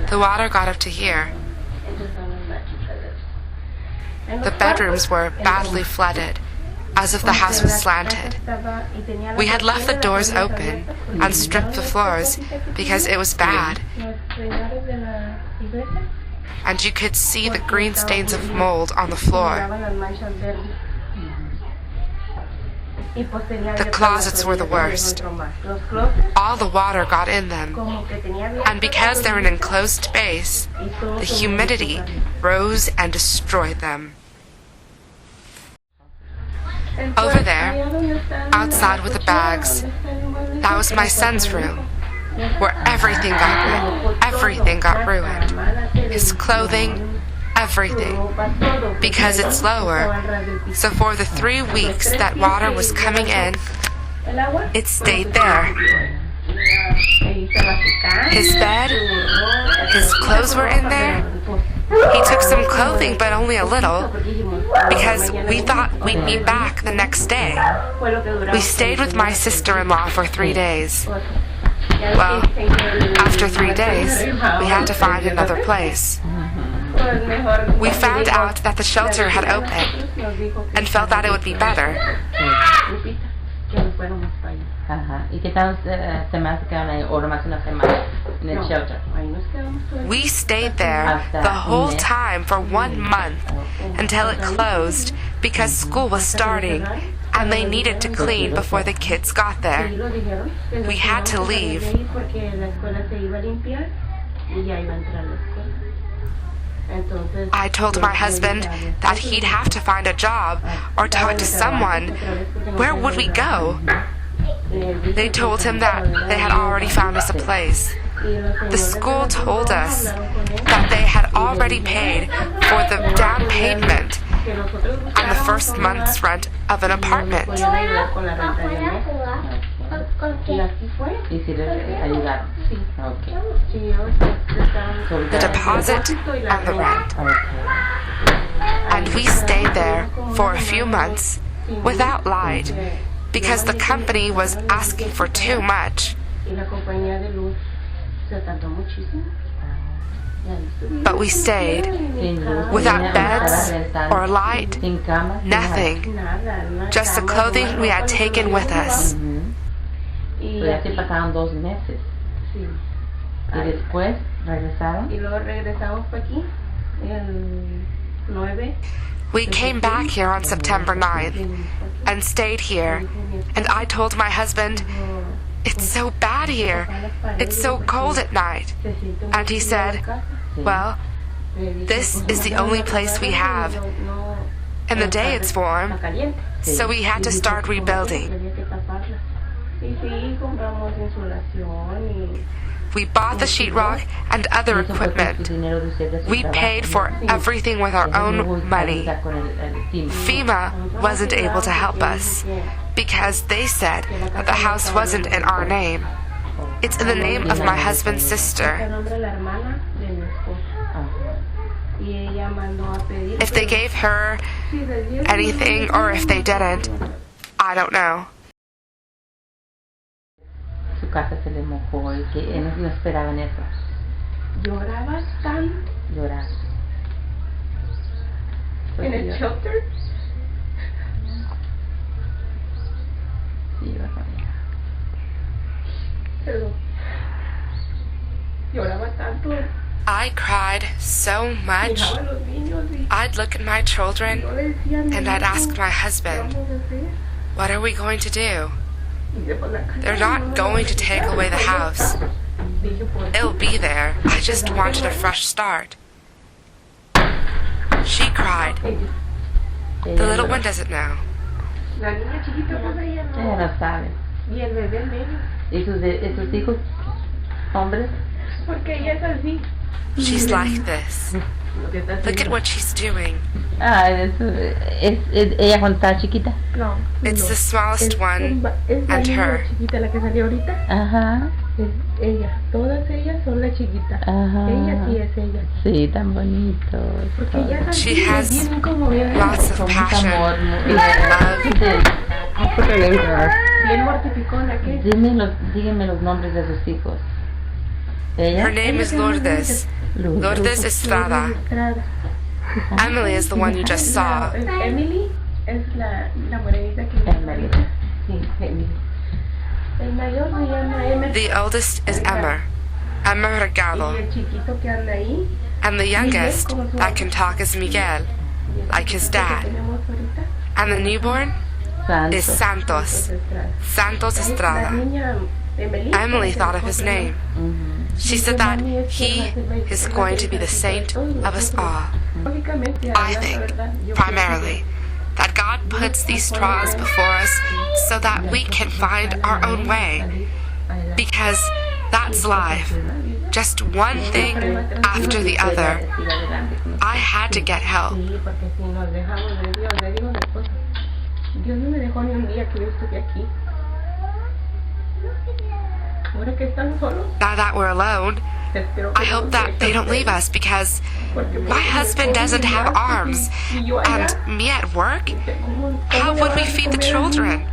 The water got up to here. The bedrooms were badly flooded, as if the house was slanted. We had left the doors open and stripped the floors because it was bad. And you could see the green stains of mold on the floor. The closets were the worst. All the water got in them. And because they're an enclosed space, the humidity rose and destroyed them. Over there, outside with the bags, that was my son's room, where everything got ruined. His clothing, everything, because it's lower. So for the 3 weeks that water was coming in, it stayed there. His bed, his clothes were in there. He took some clothing, but only a little, because we thought we'd be back the next day. We stayed with my sister-in-law for 3 days. Well, after 3 days, we had to find another place. We found out that the shelter had opened and felt that it would be better. We stayed there the whole time for 1 month until it closed because school was starting and they needed to clean before the kids got there. We had to leave. I told my husband that he'd have to find a job or talk to someone. Where would we go? They told him that they had already found us a place. The school told us that they had already paid for the down payment and the first month's rent of an apartment. The deposit and the rent. And we stayed there for a few months without light because the company was asking for too much. But we stayed without beds or light, nothing, just the clothing we had taken with us. We came back here on September 9th and stayed here, and I told my husband, "It's so bad here. It's so cold at night." And he said, "Well, this is the only place we have. In the day it's warm, so we had to start rebuilding." We bought the sheetrock and other equipment. We paid for everything with our own money. FEMA wasn't able to help us because they said that the house wasn't in our name. It's in the name of my husband's sister. If they gave her anything or if they didn't, I don't know. Su casa se le mojó y que no esperaban eso. Lloraba tanto. Lloraba. En el shelter. Sí, iba a llorar. Perdón. Lloraba tanto. I cried so much. I'd look at my children and I'd ask my husband, "What are we going to do? They're not going to take away the house. It'll be there. I just wanted a fresh start." She cried. The little one doesn't know. Ella no sabe. ¿Y sus hijos hombres? She's like this. Look at what she's doing. ¿Es ella cuando estaba chiquita? No. It's the smallest one and her. Chiquita la que salió ahorita. Ajá. Es ella. Todas ellas son la chiquita. Ajá. Ella sí es ella. Sí, tan bonitos. Porque ellas She has vienen como bien, lots of passion, Amor, bien mortificona que. díganme los nombres de sus hijos. Her name is Lourdes. Lourdes Estrada. Estrada. Emily is the one you just saw. Emily es la morenita que Emily. Sí, Emily. El mayor se llama Emmer. The oldest is Emmer. Emmer Y Regalo. el chiquito que anda ahí. And the youngest that can talk is Miguel, like his dad. Tenemos ahorita. And the newborn is Santos. Santos. Estrada. Santos La Estrada. niña Emily. Emily thought of his name. She said that he is going to be the saint of us all. I think, primarily, that God puts these trials before us so that we can find our own way. Because that's life. Just one thing after the other. I had to get help. Sí, porque si nos dejamos de Dios, le digo una cosa. Dios no me dejó ni un día que yo estuve aquí. Ahora que están solos, Now that we're alone, espero I que hope no that they don't leave us because my husband doesn't have arms. And me at work? How would we feed the children?